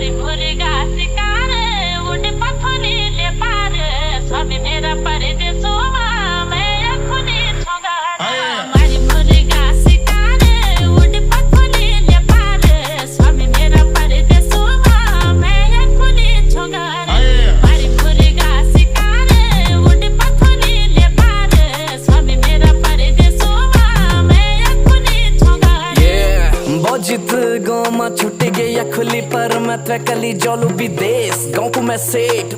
मारी मुर्गा शिकार उड़ पथनी ले पार स्वामी मेरा परदेसोवा मैं खुनी छोगाड़ा मारी मुर्गा शिकार उड़ पथनी ले पार स्वामी मेरा परदेसोवा मैं खुनी छोगाड़ा मारी मुर्गा शिकार उड़ पथनी ले पार स्वामी मेरा परदेसोवा मैं खुनी छोगाड़ा बजित गाँव में छुट्टी गया खुली पर मैं कली जलू विदेश गाँव को मैं सेठ